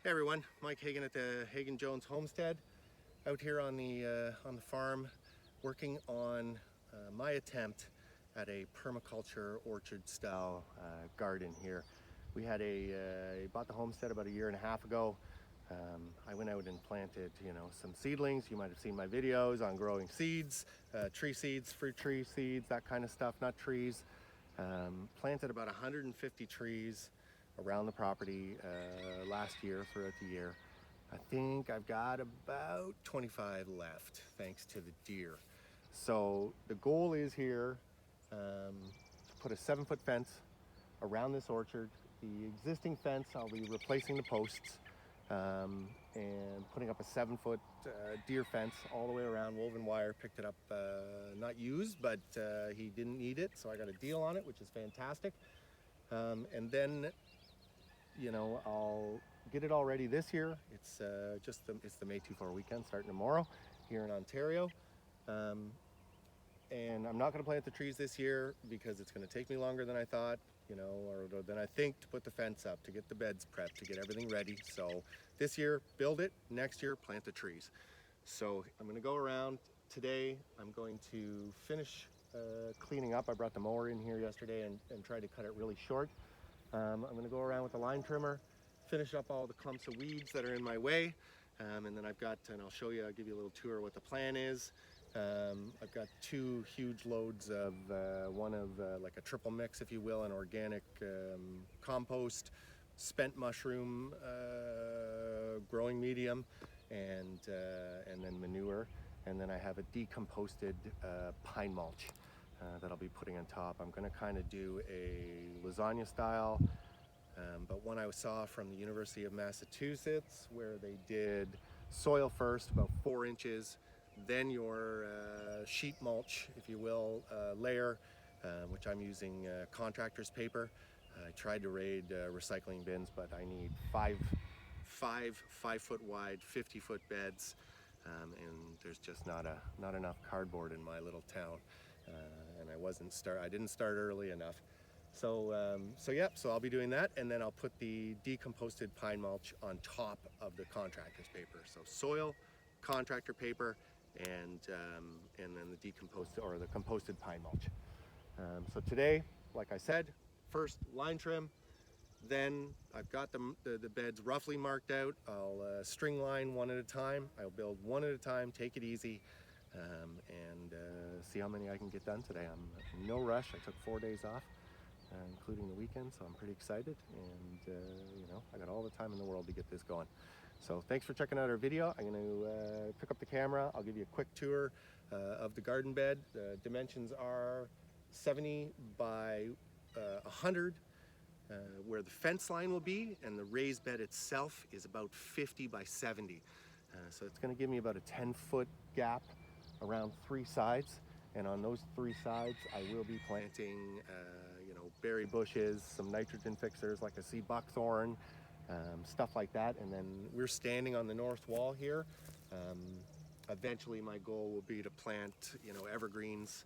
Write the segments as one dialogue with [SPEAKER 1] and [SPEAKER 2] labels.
[SPEAKER 1] Hey everyone, Mike Hagon at the Hagon Jones Homestead, out here on the farm, working on my attempt at a permaculture orchard style garden here. We had bought the homestead about 1.5 years ago. I went out and planted, some seedlings. You might have seen my videos on growing seeds, tree seeds, fruit tree seeds, that kind of stuff, nut trees. Planted about 150 trees around the property last year, throughout the year. I think I've got about 25 left, thanks to the deer. So the goal is here to put a 7-foot fence around this orchard. The existing fence, I'll be replacing the posts and putting up a 7-foot deer fence all the way around, woven wire. Picked it up, not used, but he didn't need it, so I got a deal on it, which is fantastic. And then I'll get it all ready this year. It's the May 24 weekend starting tomorrow here in Ontario. And I'm not going to plant the trees this year because it's going to take me longer than I thought, or than I think, to put the fence up, to get the beds prepped, to get everything ready. So this year, build it. Next year, plant the trees. So I'm going to go around today. I'm going to finish cleaning up. I brought the mower in here yesterday and tried to cut it really short. I'm going to go around with the line trimmer, finish up all the clumps of weeds that are in my way, and then I'll show you, I'll give you a little tour of what the plan is. I've got 2 huge loads of, one of like a triple mix, if you will, an organic compost, spent mushroom growing medium, and then manure, and then I have a decomposted pine mulch that I'll be putting on top. I'm going to kind of do a lasagna style, but one I saw from the University of Massachusetts, where they did soil first, about 4 inches, then your sheet mulch, if you will, layer, which I'm using contractor's paper. I tried to raid recycling bins, but I need 5-foot wide, 50-foot beds, and there's just not enough cardboard in my little town. And I didn't start early enough. So I'll be doing that, and then I'll put the decomposted pine mulch on top of the contractor's paper. So soil, contractor paper, and then the composted pine mulch. So today, like I said, first line trim, then I've got the beds roughly marked out. I'll string line one at a time. I'll build one at a time, take it easy, and see how many I can get done today. I'm in no rush. I took 4 days off, including the weekend, so I'm pretty excited, and I got all the time in the world to get this going. So thanks for checking out our video. I'm going to pick up the camera. I'll give you a quick tour of the garden bed. The dimensions are 70 by 100, where the fence line will be, and the raised bed itself is about 50 by 70. So it's going to give me about a 10-foot gap around 3 sides, and on those 3 sides I will be planting berry bushes, some nitrogen fixers like a sea buckthorn, stuff like that. And then we're standing on the north wall here. Eventually my goal will be to plant evergreens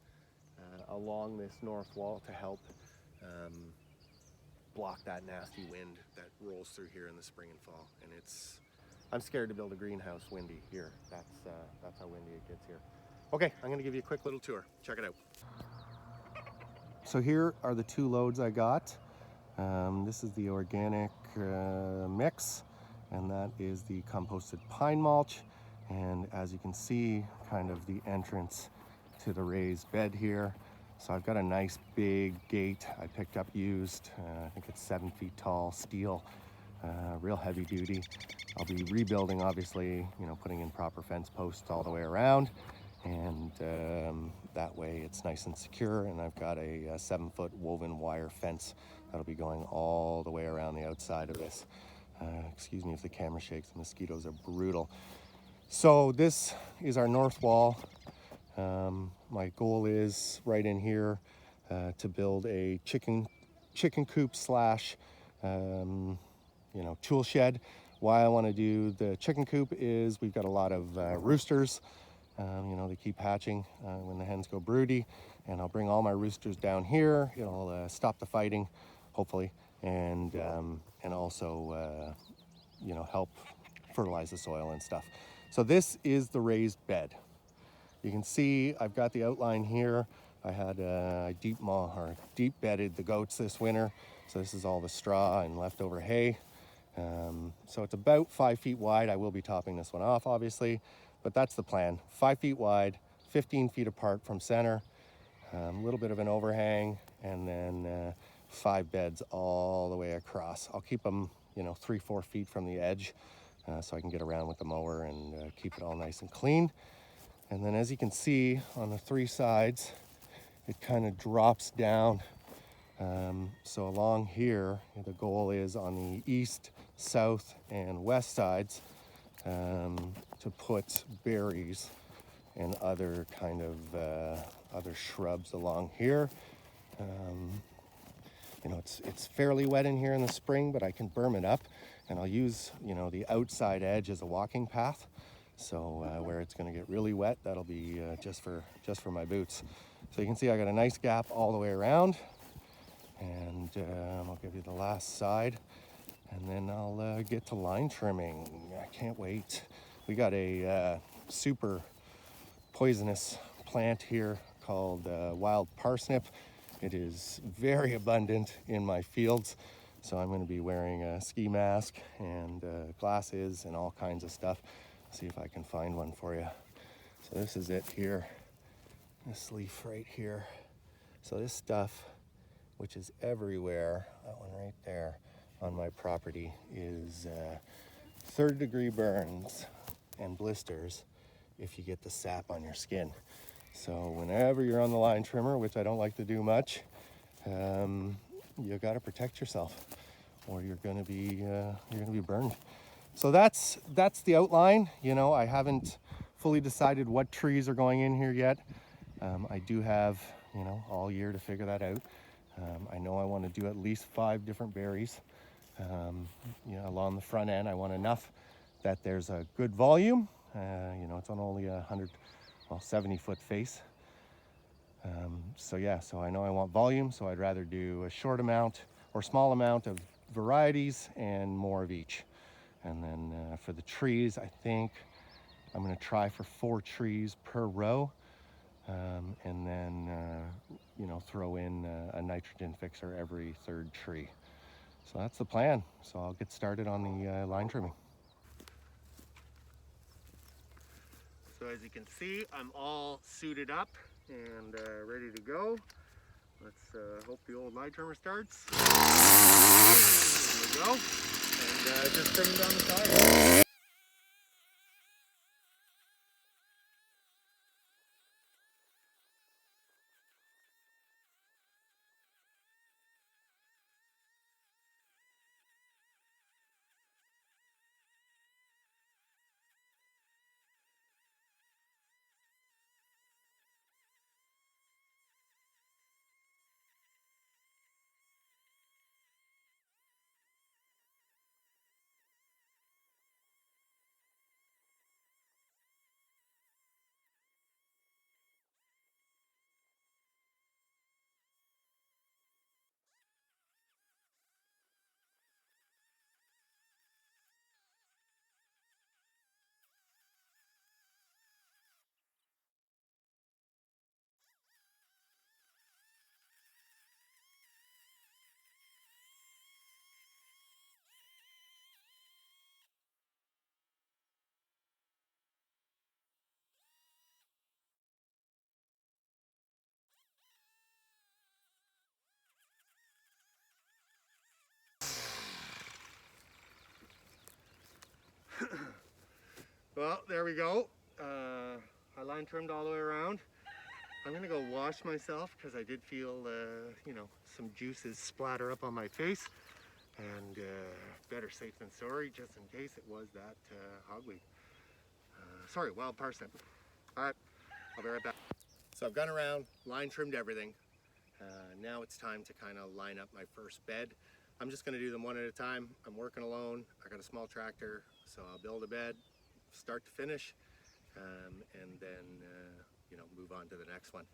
[SPEAKER 1] along this north wall to help block that nasty wind that rolls through here in the spring and fall. And I'm scared to build a greenhouse windy here. That's how windy it gets here. Okay, I'm going to give you a quick little tour. Check it out. So here are the 2 loads I got. This is the organic mix, and that is the composted pine mulch. And as you can see, kind of the entrance to the raised bed here. So I've got a nice big gate I picked up used. I think it's 7 feet tall, steel, real heavy duty. I'll be rebuilding, obviously, putting in proper fence posts all the way around, and that way it's nice and secure. And I've got a 7-foot woven wire fence that'll be going all the way around the outside of this. Excuse me if the camera shakes, the mosquitoes are brutal. So this is our north wall. My goal is right in here to build a chicken coop slash tool shed. Why I want to do the chicken coop is we've got a lot of roosters. They keep hatching when the hens go broody, and I'll bring all my roosters down here. It'll stop the fighting, hopefully, and also you know, help fertilize the soil and stuff. So this is the raised bed. You can see I've got the outline here. I had deep bedded the goats this winter. So this is all the straw and leftover hay. So it's about 5 feet wide. I will be topping this one off, obviously, but that's the plan. 5 feet wide, 15 feet apart from center, a little bit of an overhang, and then 5 beds all the way across. I'll keep them, you know, 3-4 feet from the edge, so I can get around with the mower and keep it all nice and clean. And then as you can see on the 3 sides, it kind of drops down. So along here, the goal is on the east, south, and west sides to put berries and other kind of other shrubs along here. You know, it's fairly wet in here in the spring, but I can berm it up, and I'll use, you know, the outside edge as a walking path. So where it's going to get really wet, that'll be just for my boots. So you can see I got a nice gap all the way around, and I'll give you the last side, and then I'll get to line trimming. I can't wait. We got a super poisonous plant here called wild parsnip. It is very abundant in my fields, so I'm going to be wearing a ski mask and glasses and all kinds of stuff. See if I can find one for you. So this is it here, this leaf right here. So this stuff, which is everywhere, that one right there on my property, is 3rd degree burns and blisters if you get the sap on your skin. So whenever you're on the line trimmer, which I don't like to do much, you got to protect yourself, or you're going to be burned. So that's the outline. You know, I haven't fully decided what trees are going in here yet. I do have, you know, all year to figure that out. I know I want to do at least 5 different berries. You know, along the front end, I want enough that there's a good volume. You know, it's on only 70-foot face. So yeah, so I know I want volume, so I'd rather do a short amount or small amount of varieties and more of each. And then for the trees, I think I'm going to try for 4 trees per row, and then you know, throw in a nitrogen fixer every 3rd tree. So that's the plan. So I'll get started on the line trimming. So as you can see, I'm all suited up and ready to go. Let's hope the old line trimmer starts. Here we go. And just trim down the side. Well, there we go. I line trimmed all the way around. I'm gonna go wash myself because I did feel, you know, some juices splatter up on my face. And better safe than sorry, just in case it was that hogweed. Sorry, wild parsnip. All right, I'll be right back. So I've gone around, line trimmed everything. Now it's time to kind of line up my first bed. I'm just gonna do them one at a time. I'm working alone. I got a small tractor, so I'll build a bed, start to finish, and then you know, move on to the next one.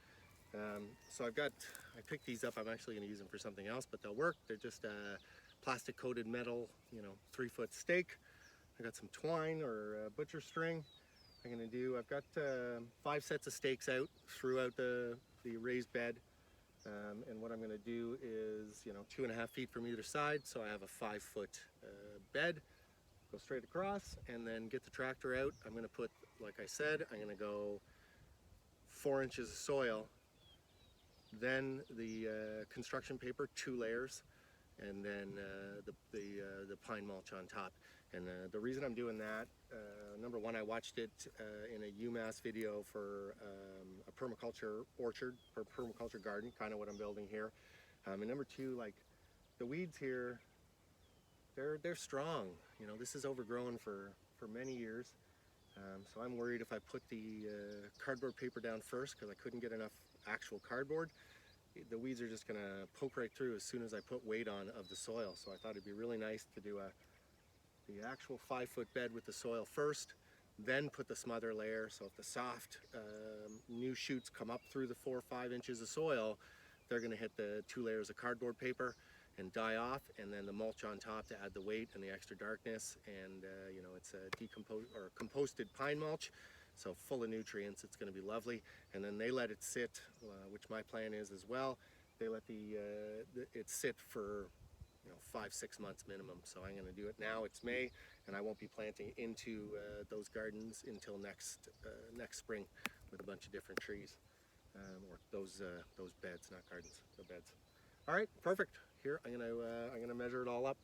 [SPEAKER 1] So I picked these up. I'm actually going to use them for something else, but they'll work. They're just plastic coated metal, 3-foot stake. I got some twine or butcher string. I've got 5 sets of stakes out throughout the raised bed. And what I'm going to do is, 2.5 feet from either side, so I have a 5-foot bed. Go straight across and then get the tractor out. I'm going to put, like I said, I'm going to go 4 inches of soil, then the construction paper, 2 layers, and then the pine mulch on top. And the reason I'm doing that, number one, I watched it in a UMass video for a permaculture orchard, or permaculture garden, kind of what I'm building here. And number two, like the weeds here, they're strong. This is overgrown for many years. So I'm worried if I put the cardboard paper down first, because I couldn't get enough actual cardboard, the weeds are just going to poke right through as soon as I put weight on of the soil. So I thought it'd be really nice to do the actual 5-foot bed with the soil first, then put the smother layer. So if the soft new shoots come up through the 4 or 5 inches of soil, they're going to hit the 2 layers of cardboard paper and die off, and then the mulch on top to add the weight and the extra darkness. And it's a decomposed or composted pine mulch, so full of nutrients. It's going to be lovely. And then they let it sit, which my plan is as well. They let it sit for 5-6 months minimum. So I'm going to do it now. It's May, and I won't be planting into those gardens until next spring with a bunch of different trees, or those beds, not gardens, the beds. All right, perfect. Here, I'm gonna measure it all up.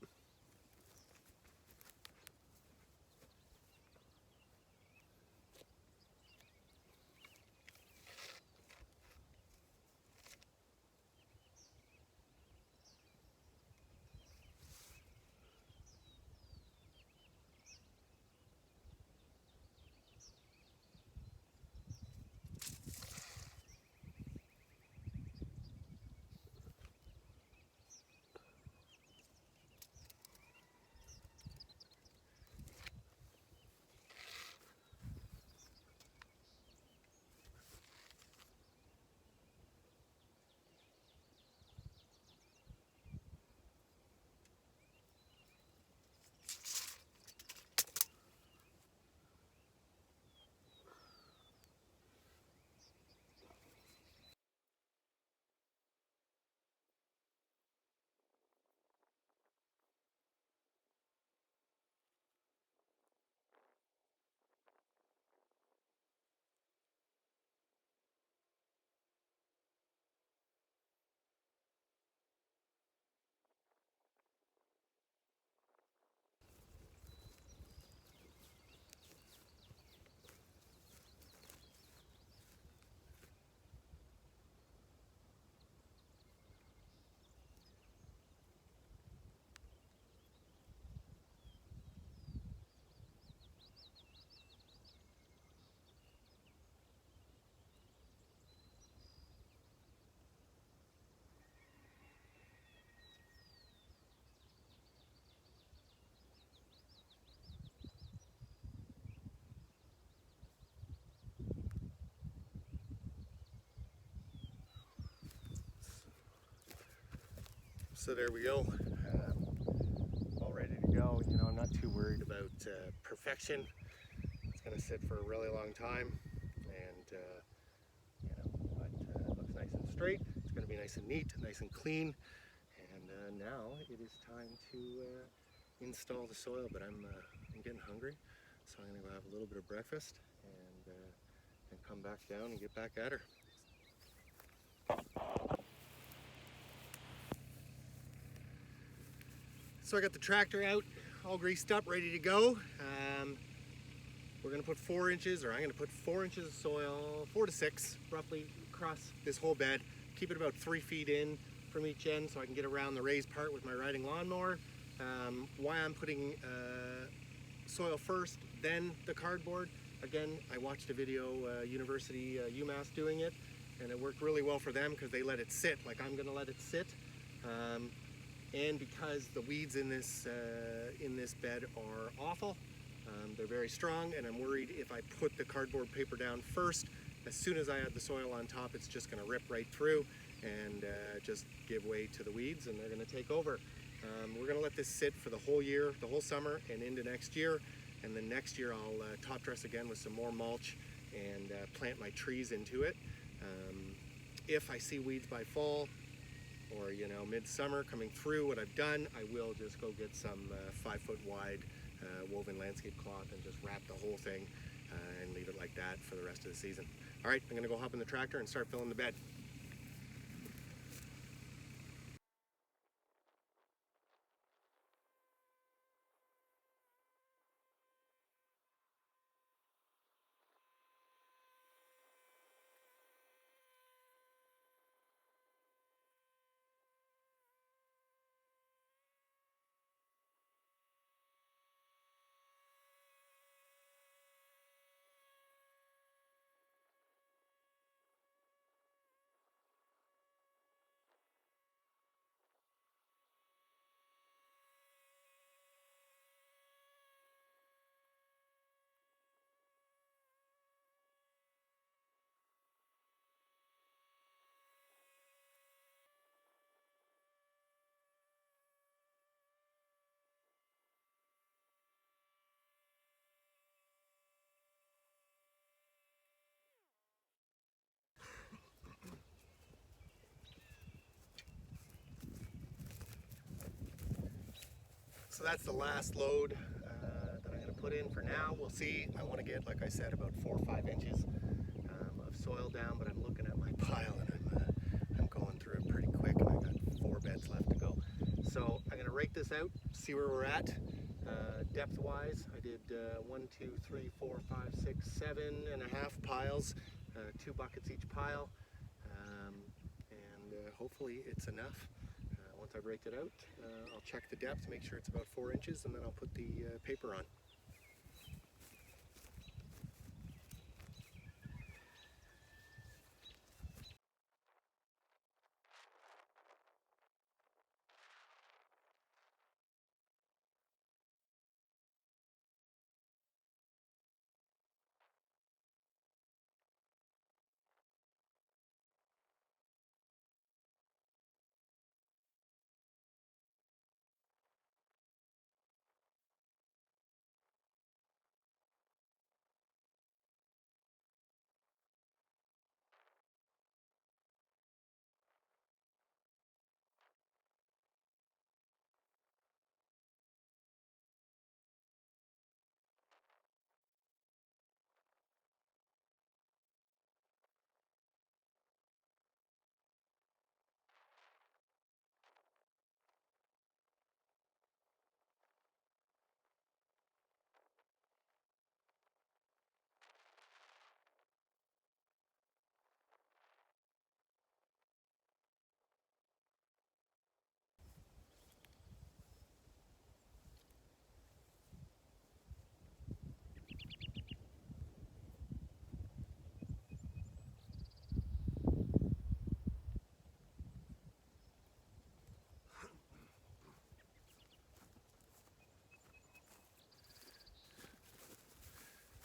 [SPEAKER 1] So there we go, all ready to go. I'm not too worried about perfection. It's going to sit for a really long time, and it looks nice and straight. It's going to be nice and neat, nice and clean. And now it is time to install the soil. But I'm getting hungry, so I'm going to go have a little bit of breakfast and come back down and get back at her. So I got the tractor out, all greased up, ready to go. We're gonna put 4 inches, or I'm gonna put 4 inches of soil, 4 to 6, roughly, across this whole bed. Keep it about 3 feet in from each end so I can get around the raised part with my riding lawnmower. Why I'm putting soil first, then the cardboard. Again, I watched a video, University UMass doing it, and it worked really well for them because they let it sit like I'm gonna let it sit. And because the weeds in this bed are awful, they're very strong, and I'm worried if I put the cardboard paper down first, as soon as I add the soil on top, it's just going to rip right through and just give way to the weeds, and they're going to take over. We're going to let this sit for the whole year, the whole summer and into next year. And then next year I'll top dress again with some more mulch and plant my trees into it. If I see weeds by fall or midsummer coming through, what I've done, I will just go get some 5-foot wide woven landscape cloth and just wrap the whole thing and leave it like that for the rest of the season. All right, I'm going to go hop in the tractor and start filling the bed. So that's the last load that I'm going to put in for now. We'll see. I want to get, like I said, about 4 or 5 inches of soil down, but I'm looking at my pile and I'm going through it pretty quick, and I've got 4 beds left to go. So I'm going to rake this out, see where we're at. Depth-wise, I did 1, 2, 3, 4, 5, 6, 7.5 piles, 2 buckets each pile, and hopefully it's enough. Once I've raked it out, I'll check the depth, make sure it's about 4 inches, and then I'll put the paper on.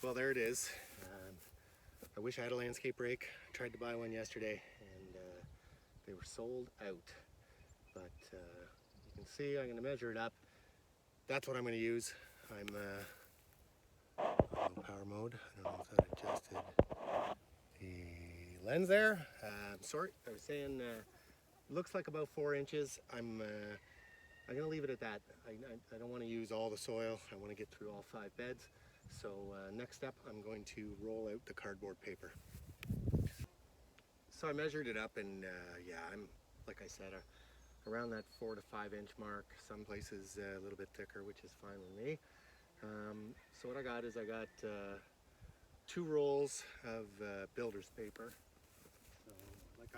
[SPEAKER 1] Well, there it is. I wish I had a landscape rake. I tried to buy one yesterday and they were sold out. But you can see I'm going to measure it up. That's what I'm going to use. I'm on power mode. I don't know if that adjusted the lens there. Sorry, I was saying looks like about 4 inches. I'm going to leave it at that. I don't want to use all the soil. I want to get through all 5 beds. So next step, I'm going to roll out the cardboard paper. So I measured it up, and yeah, I'm, like I said, around that 4 to 5 inch mark. Some places a little bit thicker, which is fine with me. So what I got is I got 2 rolls of builder's paper. So like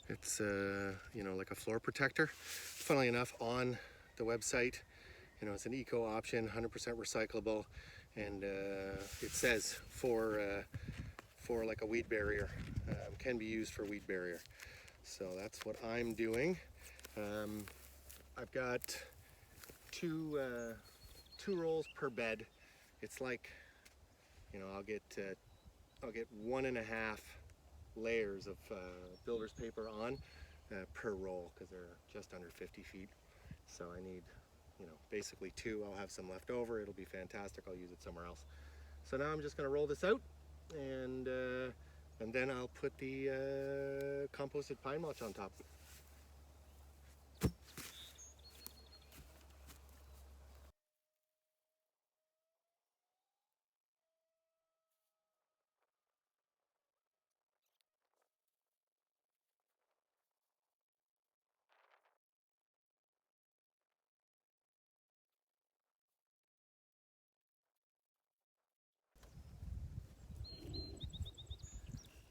[SPEAKER 1] it's like a floor protector. Funnily enough, on the website, it's an eco option, 100% recyclable, and it says for like a weed barrier, can be used for weed barrier. So that's what I'm doing. I've got two rolls per bed. It's like, I'll get I'll get 1.5 layers of builder's paper on per roll, because they're just under 50 feet. So I need, basically 2. I'll have some left over. It'll be fantastic. I'll use it somewhere else. So now I'm just going to roll this out, and then I'll put the composted pine mulch on top.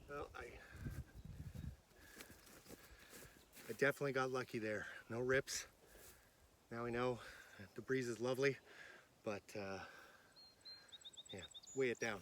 [SPEAKER 1] Well, I definitely got lucky there. No rips. Now we know the breeze is lovely, but yeah, weigh it down.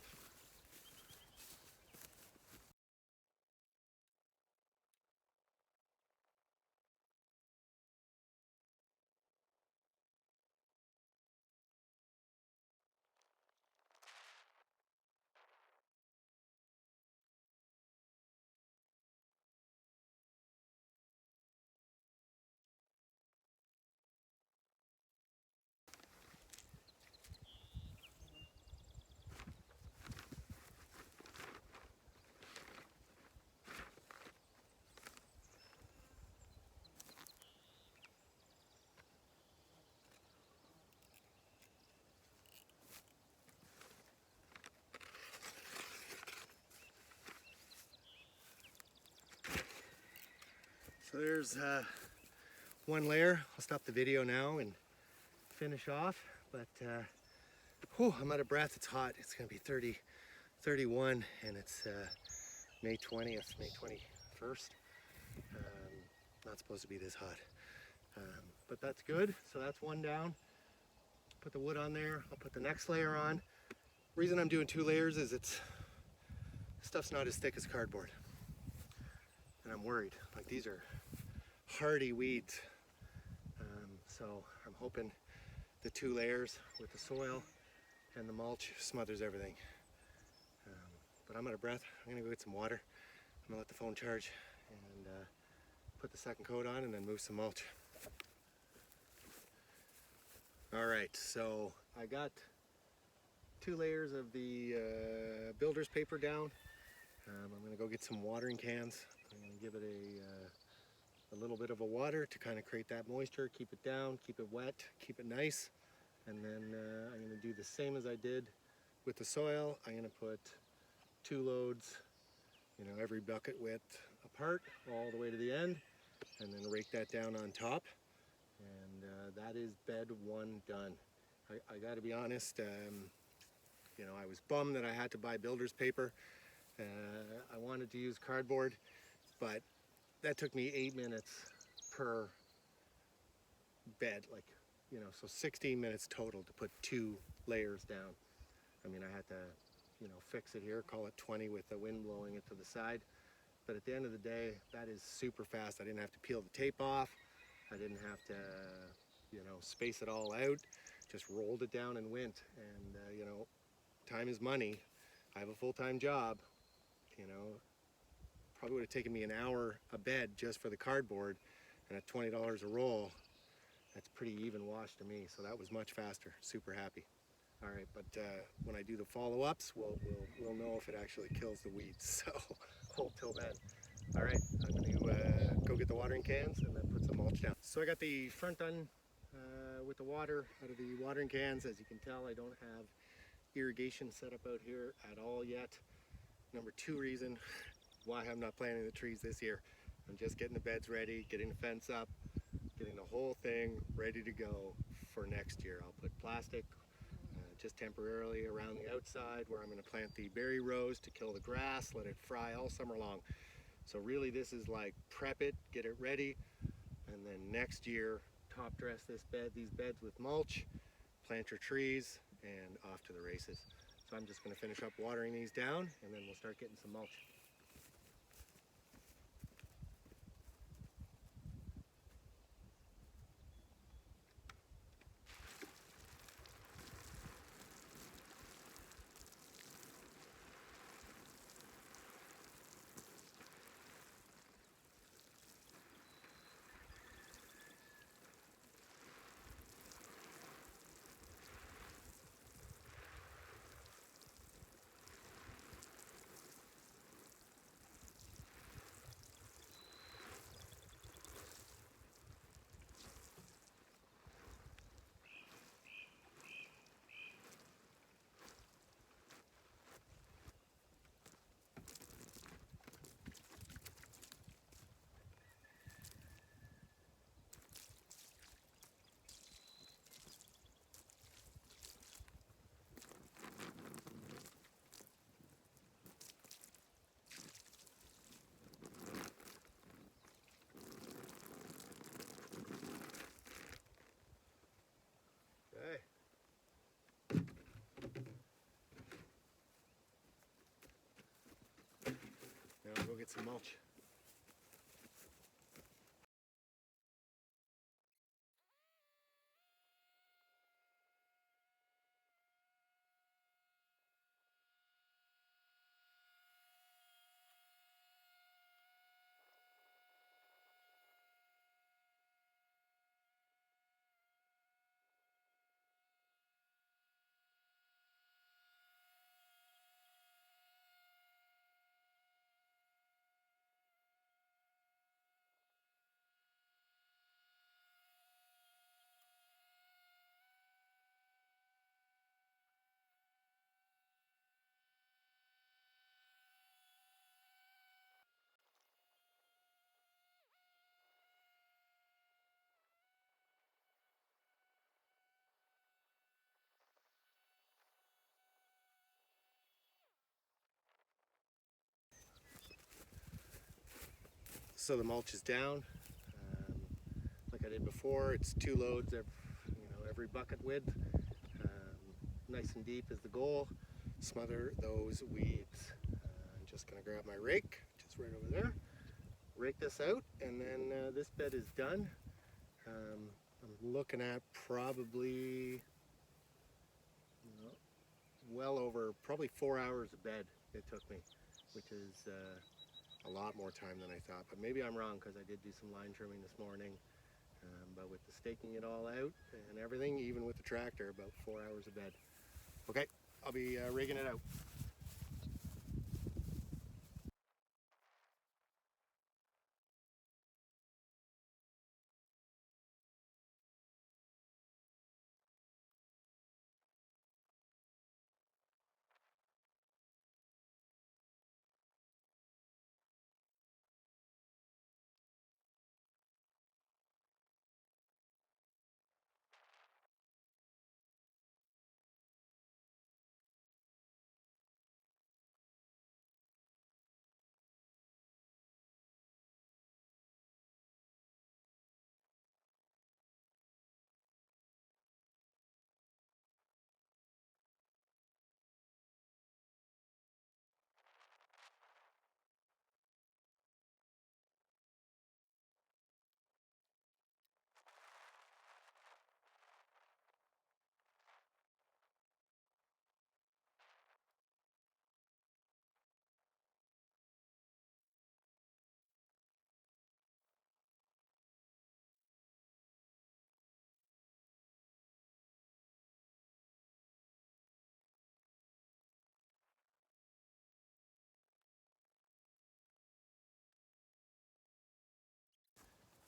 [SPEAKER 1] So there's one layer. I'll stop the video now and finish off, but whew, I'm out of breath. It's hot. It's gonna be 30, 31, and it's May 20th, May 21st. Not supposed to be this hot, but that's good. So that's one down. Put the wood on there. I'll put the next layer on. Reason I'm doing 2 layers is stuff's not as thick as cardboard, and I'm worried. Like, these are hardy weeds, so I'm hoping the 2 layers with the soil and the mulch smothers everything. But I'm out of breath. I'm gonna go get some water. I'm gonna let the phone charge and put the second coat on, and then move some mulch. All right, so I got 2 layers of the builder's paper down. I'm gonna go get some watering cans. I'm gonna give it a little bit of a water to kind of create that moisture, keep it down, keep it wet, keep it nice. And then I'm gonna do the same as I did with the soil. I'm gonna put 2 loads, every bucket width apart all the way to the end, and then rake that down on top. And that is bed 1 done. I gotta be honest, I was bummed that I had to buy builder's paper. I wanted to use cardboard, but that took me 8 minutes per bed, so 16 minutes total to put 2 layers down. I mean, I had to, fix it here, call it 20 with the wind blowing it to the side. But at the end of the day, that is super fast. I didn't have to peel the tape off. I didn't have to, space it all out. Just rolled it down and went. And, time is money. I have a full-time job, probably would have taken me an hour a bed just for the cardboard, and at $20 a roll, that's pretty even wash to me. So that was much faster. Super happy. All right, but when I do the follow-ups, we'll know if it actually kills the weeds. So hold till then. All right, I'm going to go get the watering cans and then put some mulch down. So I got the front done with the water out of the watering cans. As you can tell, I don't have irrigation set up out here at all yet. Number 2 reason why I'm not planting the trees this year. I'm just getting the beds ready, getting the fence up, getting the whole thing ready to go for next year. I'll put plastic just temporarily around the outside where I'm going to plant the berry rows to kill the grass, let it fry all summer long. So really this is like prep it, get it ready, and then next year top dress these beds with mulch, plant your trees, and off to the races. So I'm just going to finish up watering these down, and then we'll start getting some mulch. get some mulch. So the mulch is down. Like I did before, it's 2 loads every bucket width. Nice and deep is the goal. Smother those weeds. I'm just gonna grab my rake, just right over there. Rake this out, and then this bed is done. I'm looking at probably well over probably 4 hours of bed it took me, which is a lot more time than I thought. But maybe I'm wrong, because I did do some line trimming this morning. But with the staking it all out and everything, even with the tractor, about 4 hours of bed. Okay, I'll be raking it out.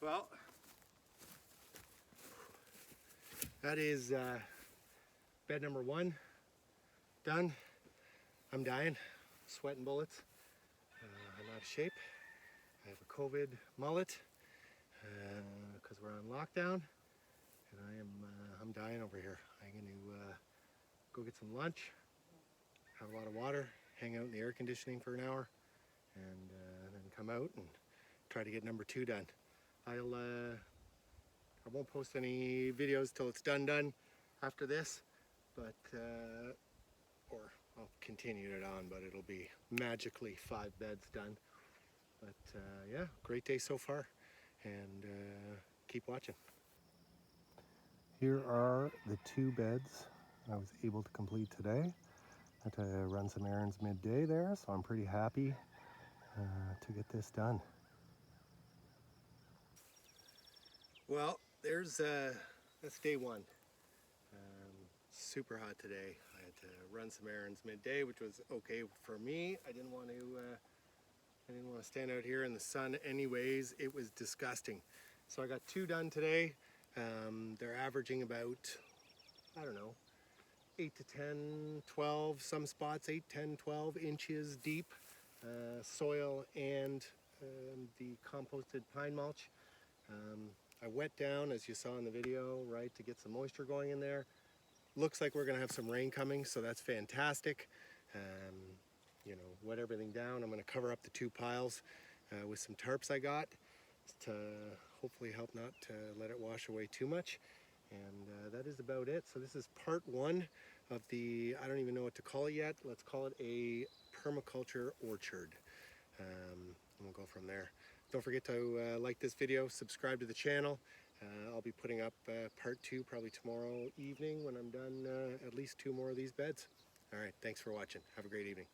[SPEAKER 1] Well, that is bed number 1 done. I'm dying, sweating bullets. I'm out of shape. I have a COVID mullet because we're on lockdown, and I'm dying over here. I'm going to go get some lunch, have a lot of water, hang out in the air conditioning for an hour, and then come out and try to get number 2 done. I won't post any videos till it's done after this, but or I'll continue it on, but it'll be magically 5 beds done. But yeah, great day so far, and keep watching. Here are the 2 beds I was able to complete today. I had to run some errands midday there, so I'm pretty happy to get this done. Well, that's day 1. Super hot today. I had to run some errands midday, which was okay for me. I didn't want to stand out here in the sun anyways. It was disgusting. So I got 2 done today. They're averaging about, I don't know, 8 to 10, 12, some spots 8, 10, 12 inches deep soil and the composted pine mulch. I wet down, as you saw in the video, right, to get some moisture going in there. Looks like we're gonna have some rain coming, so that's fantastic. Wet everything down. I'm gonna cover up the 2 piles with some tarps I got to hopefully help not to let it wash away too much. And that is about it. So this is part 1 of the, I don't even know what to call it yet. Let's call it a permaculture orchard. and we'll go from there. Don't forget to like this video, subscribe to the channel. I'll be putting up part 2 probably tomorrow evening when I'm done at least 2 more of these beds. All right, thanks for watching. Have a great evening.